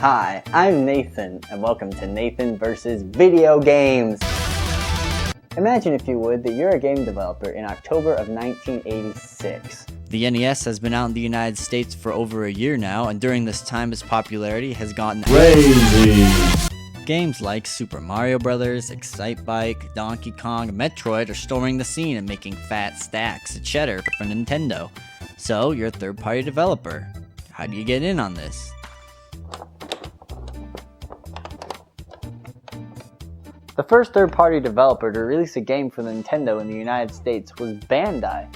Hi, I'm Nathan, and welcome to Nathan vs. Video Games! Imagine, if you would, that you're a game developer in October of 1986. The NES has been out in the United States for over a year now, and during this time its popularity has gotten crazy. Games like Super Mario Bros., Excitebike, Donkey Kong, and Metroid are storming the scene and making fat stacks of cheddar for Nintendo. So, you're a third-party developer. How do you get in on this? The first third-party developer to release a game for Nintendo in the United States was Bandai.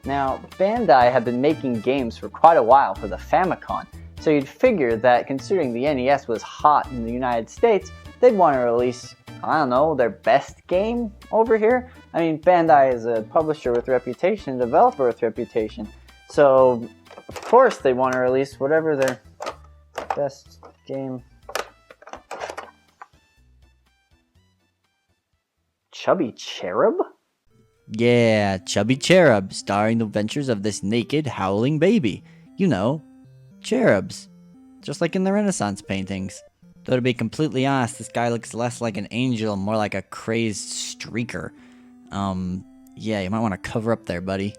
Now, Bandai had been making games for quite a while for the Famicom, so you'd figure that considering the NES was hot in the United States, they'd want to release, I don't know, their best game over here? I mean, Bandai is a publisher with reputation, a developer with reputation, so of course they want to release whatever their best game. Chubby Cherub? Yeah, Chubby Cherub, starring the adventures of this naked, howling baby. You know, cherubs. Just like in the Renaissance paintings. Though to be completely honest, this guy looks less like an angel and more like a crazed streaker. Yeah, you might want to cover up there, buddy.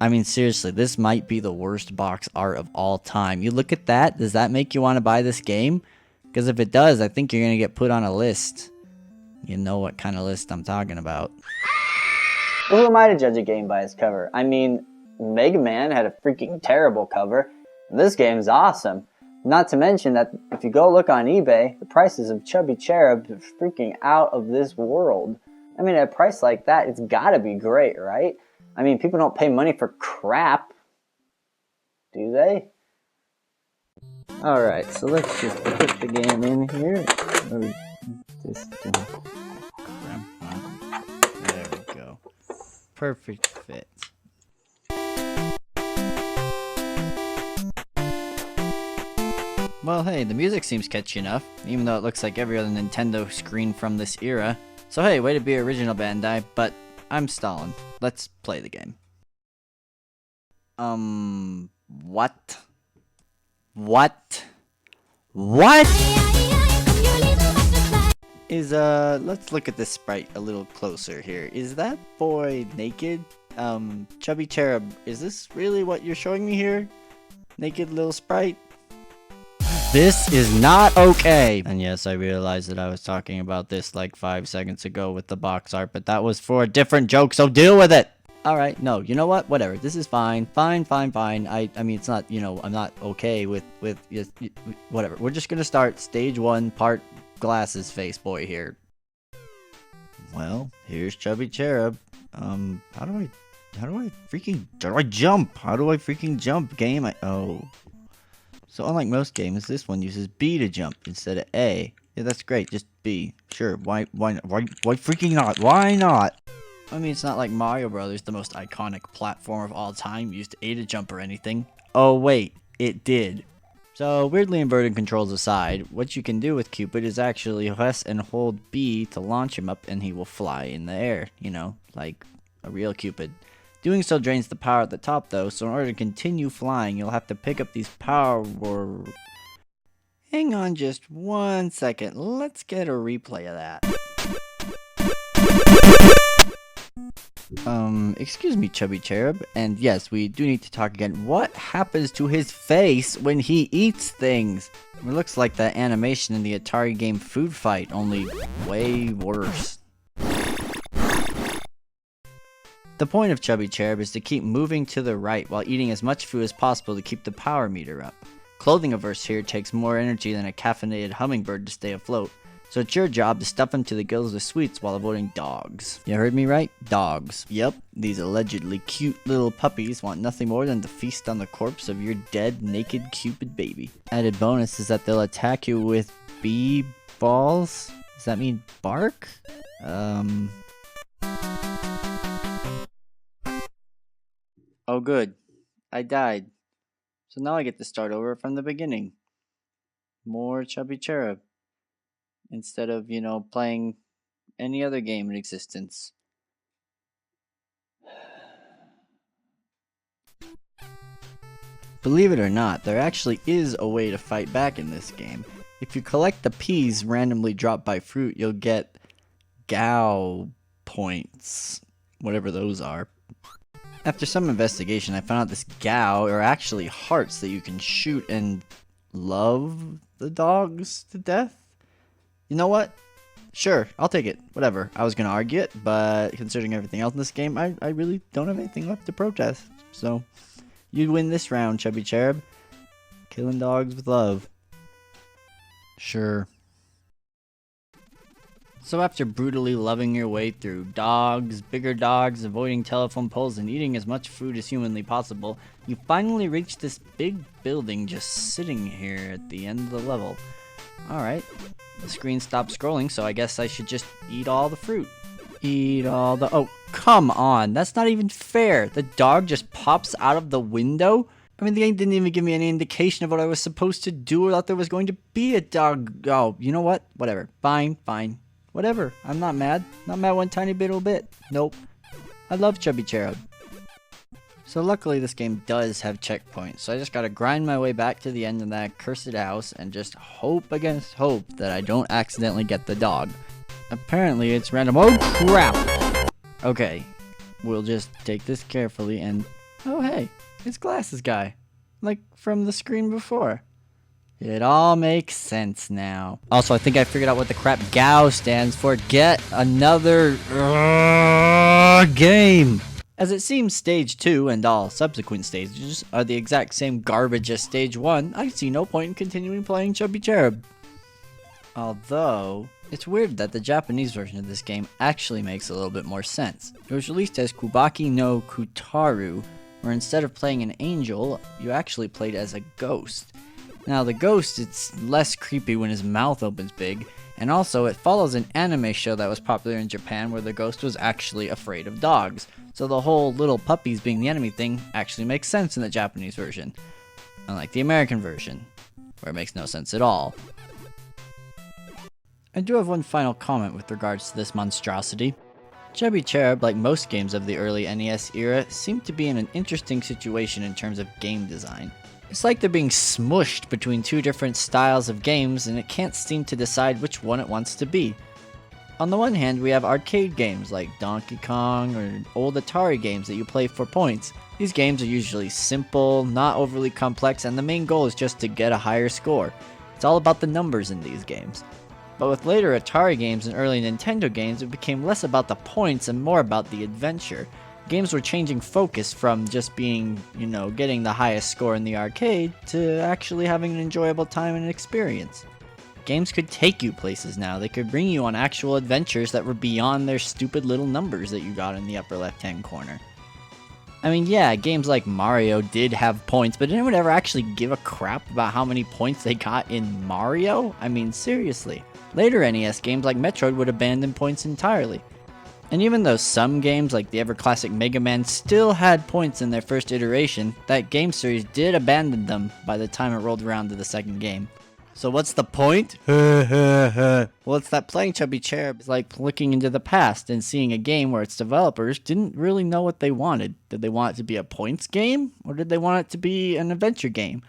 I mean, seriously, this might be the worst box art of all time. You look at that, does that make you want to buy this game? Because if it does, I think you're going to get put on a list. You know what kind of list I'm talking about. Well, who am I to judge a game by its cover? I mean, Mega Man had a freaking terrible cover. This game's awesome. Not to mention that if you go look on eBay, the prices of Chubby Cherub are freaking out of this world. I mean, at a price like that, it's gotta be great, right? I mean, people don't pay money for crap. Do they? Alright, so let's just put the game in here. There we go. Perfect fit. Well, hey, the music seems catchy enough, even though it looks like every other Nintendo screen from this era. So hey, way to be original, Bandai, but I'm stalling. Let's play the game. What? What? Let's look at this sprite a little closer here. Is that boy naked? Chubby Cherub, is this really what you're showing me here? Naked little sprite? This is not okay! And yes, I realized that I was talking about this like 5 seconds ago with the box art, but that was for a different joke, so deal with it! Alright, no, you know what? Whatever. This is fine. Fine. I mean, it's not, you know, I'm not okay with whatever. We're just gonna start stage 1, part glasses face boy here. Well, here's Chubby Cherub. How do I jump? How do I freaking jump, game? Oh. So unlike most games, this one uses B to jump instead of A. Yeah, that's great. Just B. Sure. Why freaking not? Why not? I mean, it's not like Mario Bros., the most iconic platform of all time, used A to jump or anything. Oh wait, it did. So, weirdly inverted controls aside, what you can do with Cupid is actually press and hold B to launch him up and he will fly in the air, you know, like a real Cupid. Doing so drains the power at the top though, so in order to continue flying, you'll have to pick up these power... Hang on just 1 second, let's get a replay of that. Excuse me, Chubby Cherub, and yes, we do need to talk again. What happens to his face when he eats things? It looks like that animation in the Atari game Food Fight, only way worse. The point of Chubby Cherub is to keep moving to the right while eating as much food as possible to keep the power meter up. Clothing averse here takes more energy than a caffeinated hummingbird to stay afloat. So it's your job to stuff him to the gills with sweets while avoiding dogs. You heard me right? Dogs. Yep, these allegedly cute little puppies want nothing more than to feast on the corpse of your dead, naked Cupid baby. Added bonus is that they'll attack you with bee balls? Does that mean bark? Oh good, I died. So now I get to start over from the beginning. More Chubby Cherub. Instead of, you know, playing any other game in existence. Believe it or not, there actually is a way to fight back in this game. If you collect the peas randomly dropped by fruit, you'll get Gao points, whatever those are. After some investigation, I found out this Gao are actually hearts that you can shoot and love the dogs to death. You know what? Sure, I'll take it. Whatever. I was going to argue it, but considering everything else in this game, I really don't have anything left to protest. So, you win this round, Chubby Cherub. Killing dogs with love. Sure. So after brutally loving your way through dogs, bigger dogs, avoiding telephone poles, and eating as much food as humanly possible, you finally reach this big building just sitting here at the end of the level. Alright, the screen stopped scrolling, so I guess I should just eat all the fruit. Eat all the... Oh, come on, that's not even fair. The dog just pops out of the window? I mean, the game didn't even give me any indication of what I was supposed to do or that there was going to be a dog. Oh, you know what? Whatever. Fine, fine. Whatever. I'm not mad. Not mad one tiny little bit. Nope. I love Chubby Cherub. So luckily this game does have checkpoints, so I just gotta grind my way back to the end of that cursed house and just hope against hope that I don't accidentally get the dog. Apparently it's random. Oh crap! Okay. We'll just take this carefully and... Oh hey, it's Glasses Guy. Like from the screen before. It all makes sense now. Also, I think I figured out what the crap GAO stands for. Get another game. As it seems stage 2 and all subsequent stages are the exact same garbage as stage 1, I see no point in continuing playing Chubby Cherub. Although, it's weird that the Japanese version of this game actually makes a little bit more sense. It was released as Kubaki no Kutaru, where instead of playing an angel, you actually played as a ghost. Now the ghost, it's less creepy when his mouth opens big, and also it follows an anime show that was popular in Japan where the ghost was actually afraid of dogs. So the whole little puppies being the enemy thing actually makes sense in the Japanese version, unlike the American version, where it makes no sense at all. I do have one final comment with regards to this monstrosity. Chubby Cherub, like most games of the early NES era, seemed to be in an interesting situation in terms of game design. It's like they're being smushed between two different styles of games and it can't seem to decide which one it wants to be. On the one hand, we have arcade games like Donkey Kong or old Atari games that you play for points. These games are usually simple, not overly complex, and the main goal is just to get a higher score. It's all about the numbers in these games. But with later Atari games and early Nintendo games, it became less about the points and more about the adventure. Games were changing focus from just being, getting the highest score in the arcade to actually having an enjoyable time and experience. Games could take you places now. They could bring you on actual adventures that were beyond their stupid little numbers that you got in the upper left-hand corner. I mean, yeah, games like Mario did have points, but did anyone ever actually give a crap about how many points they got in Mario? I mean, seriously. Later NES games like Metroid would abandon points entirely. And even though some games like the ever-classic Mega Man still had points in their first iteration, that game series did abandon them by the time it rolled around to the second game. So what's the point? Well, it's that playing Chubby Cherub is like looking into the past and seeing a game where its developers didn't really know what they wanted. Did they want it to be a points game? Or did they want it to be an adventure game?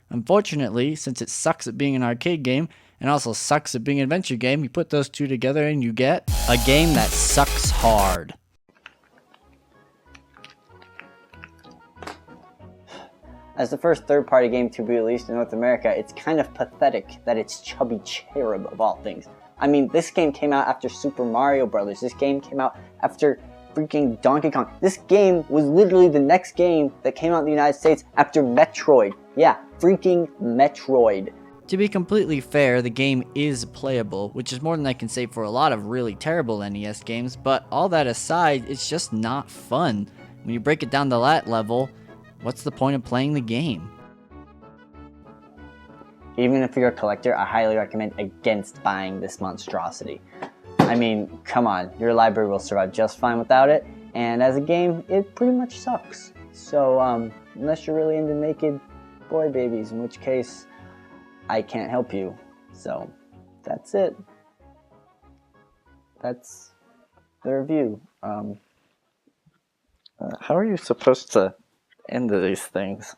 Unfortunately, since it sucks at being an arcade game, and also sucks at being an adventure game, you put those two together and you get a game that sucks hard. As the first third-party game to be released in North America, it's kind of pathetic that it's Chubby Cherub of all things. I mean, this game came out after Super Mario Bros. This game came out after freaking Donkey Kong. This game was literally the next game that came out in the United States after Metroid. Yeah, freaking Metroid. To be completely fair, the game is playable, which is more than I can say for a lot of really terrible NES games, but all that aside, it's just not fun. When you break it down to that level, what's the point of playing the game? Even if you're a collector, I highly recommend against buying this monstrosity. I mean, come on, your library will survive just fine without it, and as a game, it pretty much sucks. So, unless you're really into naked boy babies, in which case, I can't help you. So, that's it. That's the review. How are you supposed to end these things?